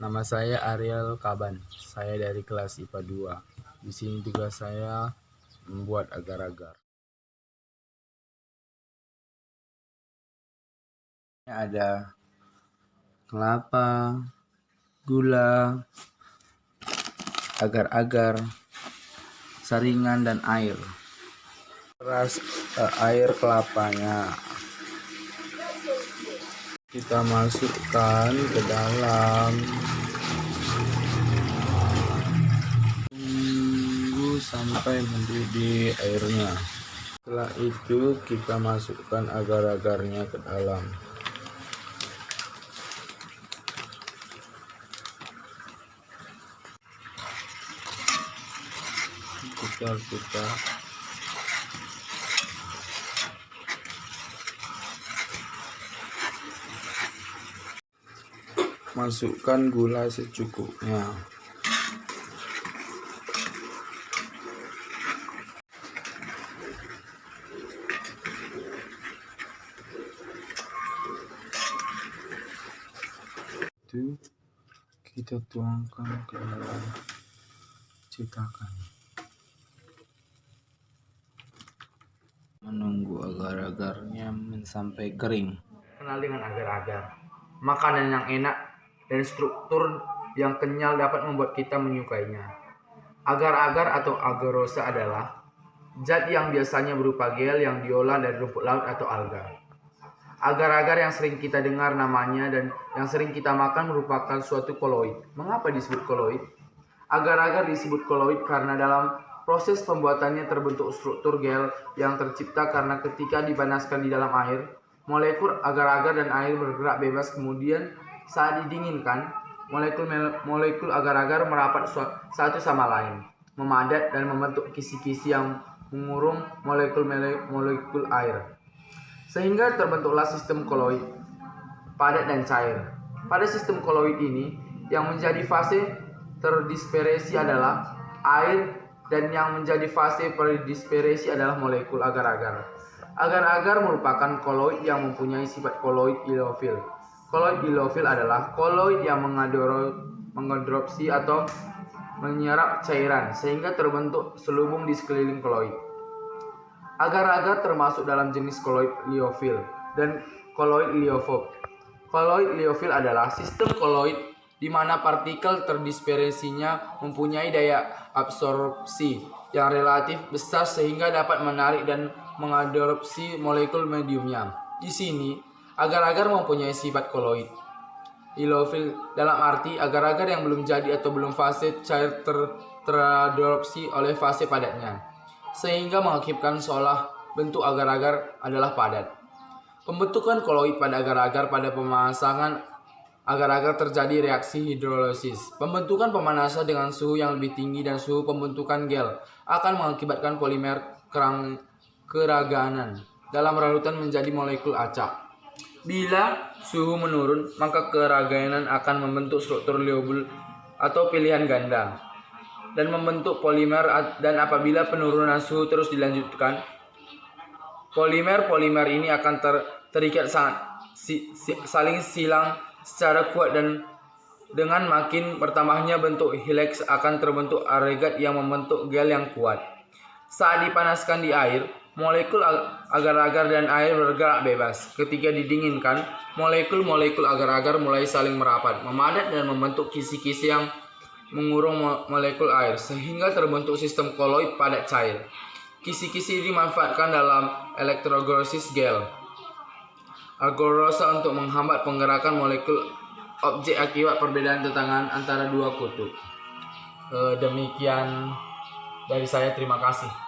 Nama saya Ariel Kaban. Saya dari kelas IPA 2. Di sini tugas saya membuat agar-agar. Ada kelapa, gula, agar-agar, saringan, dan air. Air kelapanya kita masukkan ke dalam, tunggu sampai mendidih airnya. Setelah itu kita masukkan agar-agarnya ke dalam. Kita masukkan gula secukupnya. Itu kita tuangkan ke dalam cetakan. Menunggu agar-agarnya sampai kering. Kenal dengan agar-agar. Makanan yang enak dan struktur yang kenyal dapat membuat kita menyukainya. Agar-agar atau agarosa adalah zat yang biasanya berupa gel yang diolah dari rumput laut atau alga. Agar-agar yang sering kita dengar namanya dan yang sering kita makan merupakan suatu koloid. Mengapa disebut koloid? Agar-agar disebut koloid karena dalam proses pembuatannya terbentuk struktur gel yang tercipta karena ketika dipanaskan di dalam air, molekul agar-agar dan air bergerak bebas. Kemudian saat didinginkan, molekul agar-agar merapat satu sama lain, memadat dan membentuk kisi-kisi yang mengurung molekul air. Sehingga terbentuklah sistem koloid, padat dan cair. Pada sistem koloid ini, yang menjadi fase terdispersi adalah air dan yang menjadi fase perdispersi adalah molekul agar-agar. Agar-agar merupakan koloid yang mempunyai sifat koloid ileofil. Koloid ileofil adalah koloid yang mengadsorpsi atau menyerap cairan sehingga terbentuk selubung di sekeliling koloid. Agar-agar termasuk dalam jenis koloid liofil dan koloid liofob. Koloid liofil adalah sistem koloid di mana partikel terdispersinya mempunyai daya absorpsi yang relatif besar sehingga dapat menarik dan mengadsorpsi molekul mediumnya. Di sini, agar-agar mempunyai sifat koloid liofil dalam arti agar-agar yang belum jadi atau belum fase cair teradsorpsi oleh fase padatnya, sehingga mengakibatkan seolah bentuk agar-agar adalah padat. Pembentukan koloid pada agar-agar pada pemasangan agar-agar terjadi reaksi hidrolisis. Pembentukan pemanasan dengan suhu yang lebih tinggi dan suhu pembentukan gel akan mengakibatkan polimer keraganan dalam larutan menjadi molekul acak. Bila suhu menurun, maka keraganan akan membentuk struktur liobul atau pilihan ganda dan membentuk polimer, dan apabila penurunan suhu terus dilanjutkan, polimer ini akan terikat saling silang secara kuat dan dengan makin bertambahnya bentuk helix akan terbentuk agregat yang membentuk gel yang kuat. Saat dipanaskan di air, molekul agar-agar dan air bergerak bebas. Ketika didinginkan, molekul agar-agar mulai saling merapat, memadat dan membentuk kisi-kisi yang mengurung molekul air sehingga terbentuk sistem koloid padat cair. Kisi-kisi dimanfaatkan dalam elektrolisis gel agarosa untuk menghambat penggerakan molekul objek akibat perbedaan tegangan antara dua kutub. Demikian dari saya, terima kasih.